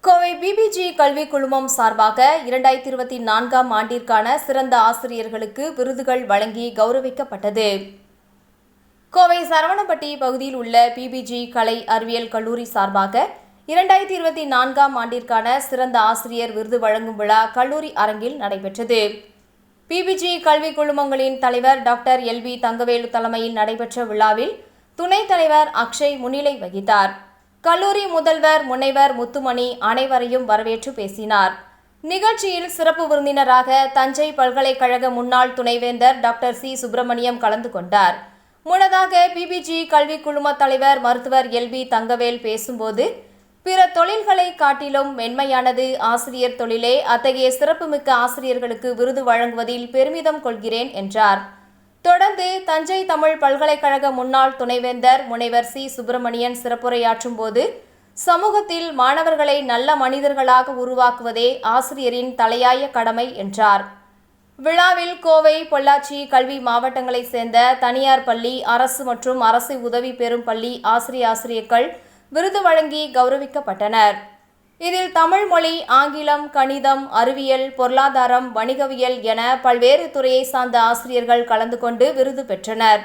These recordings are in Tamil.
கோவை பிபிஜி கல்வி குழுமம் சார்பாக 2024ஆம் ஆண்டிற்கான சிறந்த ஆசிரியர்களுக்கு விருதுகள் வழங்கி கௌரவிக்கப்பட்டது. கோவை சரவணப்பட்டி பகுதியில் உள்ள பிபிஜி கலை அறிவியல் கல்லூரி சார்பாக 2024ஆம் ஆண்டிற்கான சிறந்த ஆசிரியர் விருது வழங்கும் விழா கல்லூரி அரங்கில் நடைபெற்றது. பிபிஜி கல்வி குழுமங்களின் தலைவர் டாக்டர் எல்.வி. தங்கவேலு தலைமையில் நடைபெற்ற விழாவில் துணைத் தலைவர் அக்ஷய் முன்னிலை வகித்தார். கல்லூரி முதல்வர் முனைவர் முத்துமணி அனைவரையும் வரவேற்று பேசினார். நிகழ்ச்சியில் சிறப்பு விருந்தினராக தஞ்சை பல்கலைக்கழக முன்னாள் துணைவேந்தர் டாக்டர் சி. சுப்பிரமணியம் கலந்து கொண்டார். முன்னதாக பிபிஜி கல்வி குழும தலைவர் மருத்துவர் எல்.வி. தங்கவேல் பேசும்போது, பிற தொழில்களை காட்டிலும் மென்மையானது ஆசிரியர் தொழிலே. அத்தகைய சிறப்புமிக்க ஆசிரியர்களுக்கு விருது வழங்குவதில் பெருமிதம் கொள்கிறேன் என்றார். தொடர்ந்து தஞ்சை தமிழ் பல்கலைக்கழக முன்னாள் துணைவேந்தர் முனைவர் சி. சுப்பிரமணியன் சிறப்புரையாற்றும் போது, சமூகத்தில் மாணவர்களை நல்ல மனிதர்களாக உருவாக்குவதே ஆசிரியரின் தலையாய கடமை என்றார். விழாவில் கோவை, பொள்ளாச்சி கல்வி மாவட்டங்களைச் சேர்ந்த தனியார் பள்ளி, அரசு மற்றும் அரசு உதவி பெறும் பள்ளி ஆசிரியர்கள் விருது வழங்கி கௌரவிக்கப்பட்டனர். இதில் தமிழ் மொழி, ஆங்கிலம், கணிதம், அறிவியல், பொருளாதாரம், வணிகவியல் என பல்வேறு துறையை சார்ந்த ஆசிரியர்கள் கலந்து கொண்டு விருது பெற்றனர்.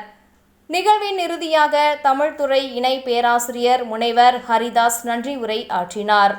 நிகழ்வின் இறுதியாக தமிழ்துறை இணை பேராசிரியர் முனைவர் ஹரிதாஸ் நன்றி உரை ஆற்றினார்.